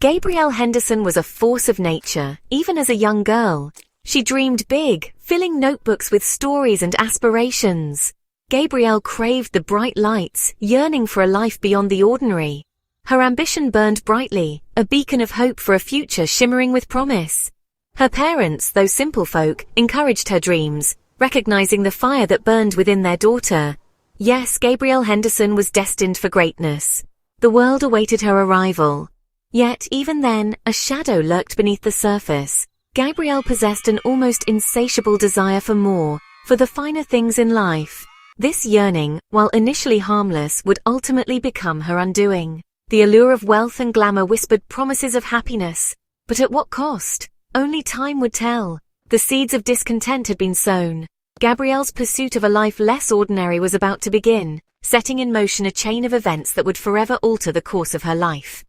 Gabrielle Henderson was a force of nature, even as a young girl. She dreamed big, filling notebooks with stories and aspirations. Gabrielle craved the bright lights, yearning for a life beyond the ordinary. Her ambition burned brightly, a beacon of hope for a future shimmering with promise. Her parents, though simple folk, encouraged her dreams, recognizing the fire that burned within their daughter. Yes, Gabrielle Henderson was destined for greatness. The world awaited her arrival. Yet, even then, a shadow lurked beneath the surface. Gabrielle possessed an almost insatiable desire for more, for the finer things in life. This yearning, while initially harmless, would ultimately become her undoing. The allure of wealth and glamour whispered promises of happiness. But at what cost? Only time would tell. The seeds of discontent had been sown. Gabrielle's pursuit of a life less ordinary was about to begin, setting in motion a chain of events that would forever alter the course of her life.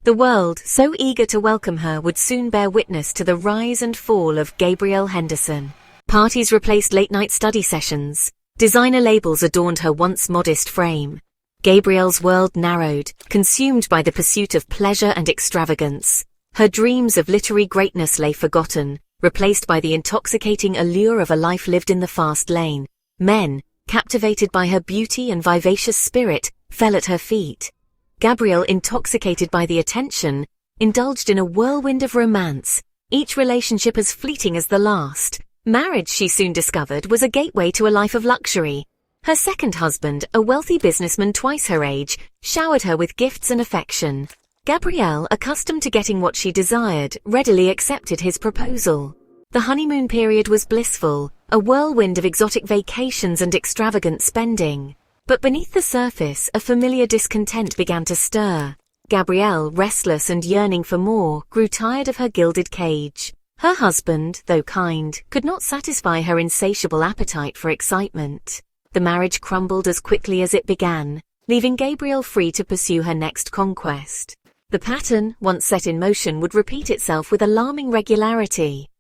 The world, so eager to welcome her, would soon bear witness to the rise and fall of Gabrielle Henderson. Parties replaced late-night study sessions. Designer labels adorned her once modest frame. Gabrielle's world narrowed, consumed by the pursuit of pleasure and extravagance. Her dreams of literary greatness lay forgotten, replaced by the intoxicating allure of a life lived in the fast lane. Men, captivated by her beauty and vivacious spirit, fell at her feet. Gabrielle, intoxicated by the attention, indulged in a whirlwind of romance, each relationship as fleeting as the last. Marriage, she soon discovered, was a gateway to a life of luxury. Her second husband, a wealthy businessman twice her age, showered her with gifts and affection. Gabrielle, accustomed to getting what she desired, readily accepted his proposal. The honeymoon period was blissful, a whirlwind of exotic vacations and extravagant spending. But beneath the surface, a familiar discontent began to stir. Gabrielle, restless and yearning for more, grew tired of her gilded cage. Her husband, though kind, could not satisfy her insatiable appetite for excitement. The marriage crumbled as quickly as it began, leaving Gabrielle free to pursue her next conquest. The pattern, once set in motion, would repeat itself with alarming regularity.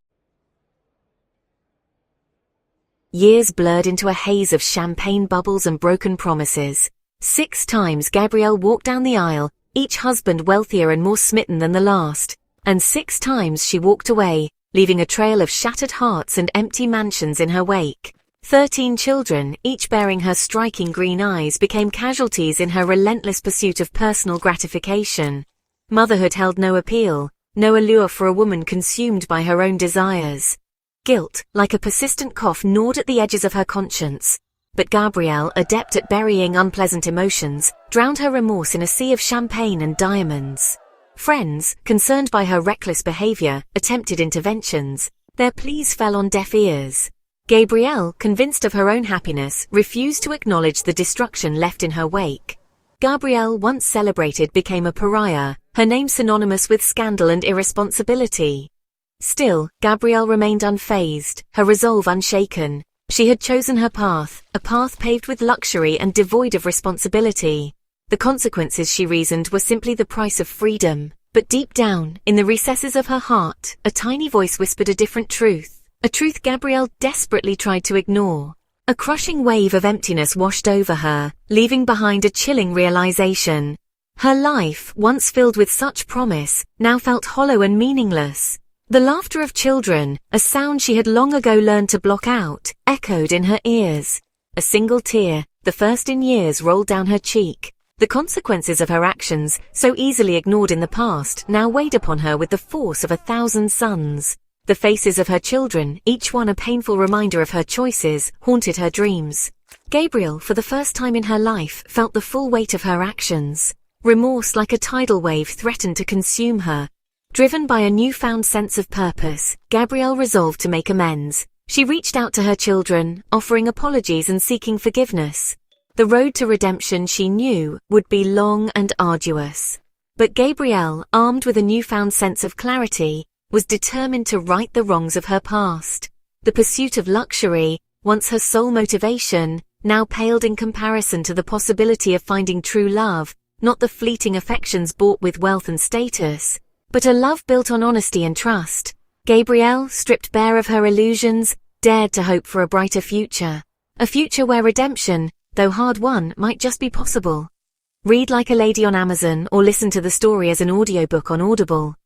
Years blurred into a haze of champagne bubbles and broken promises. 6 times Gabrielle walked down the aisle, each husband wealthier and more smitten than the last. And 6 times she walked away, leaving a trail of shattered hearts and empty mansions in her wake. 13 children, each bearing her striking green eyes, became casualties in her relentless pursuit of personal gratification. Motherhood held no appeal, no allure for a woman consumed by her own desires. Guilt, like a persistent cough, gnawed at the edges of her conscience. But Gabrielle, adept at burying unpleasant emotions, drowned her remorse in a sea of champagne and diamonds. Friends, concerned by her reckless behavior, attempted interventions. Their pleas fell on deaf ears. Gabrielle, convinced of her own happiness, refused to acknowledge the destruction left in her wake. Gabrielle, once celebrated, became a pariah, her name synonymous with scandal and irresponsibility. Still, Gabrielle remained unfazed, her resolve unshaken. She had chosen her path, a path paved with luxury and devoid of responsibility. The consequences, she reasoned, were simply the price of freedom. But deep down, in the recesses of her heart, a tiny voice whispered a different truth, a truth Gabrielle desperately tried to ignore. A crushing wave of emptiness washed over her, leaving behind a chilling realization. Her life, once filled with such promise, now felt hollow and meaningless. The laughter of children, a sound she had long ago learned to block out, echoed in her ears. A single tear, the first in years, rolled down her cheek. The consequences of her actions, so easily ignored in the past, now weighed upon her with the force of 1,000 suns. The faces of her children, each one a painful reminder of her choices, haunted her dreams. Gabrielle, for the first time in her life, felt the full weight of her actions. Remorse, like a tidal wave, threatened to consume her. Driven by a newfound sense of purpose, Gabrielle resolved to make amends. She reached out to her children, offering apologies and seeking forgiveness. The road to redemption, she knew, would be long and arduous. But Gabrielle, armed with a newfound sense of clarity, was determined to right the wrongs of her past. The pursuit of luxury, once her sole motivation, now paled in comparison to the possibility of finding true love, not the fleeting affections bought with wealth and status, but a love built on honesty and trust. Gabrielle, stripped bare of her illusions, dared to hope for a brighter future. A future where redemption, though hard won, might just be possible. Read Like a Lady on Amazon or listen to the story as an audiobook on Audible.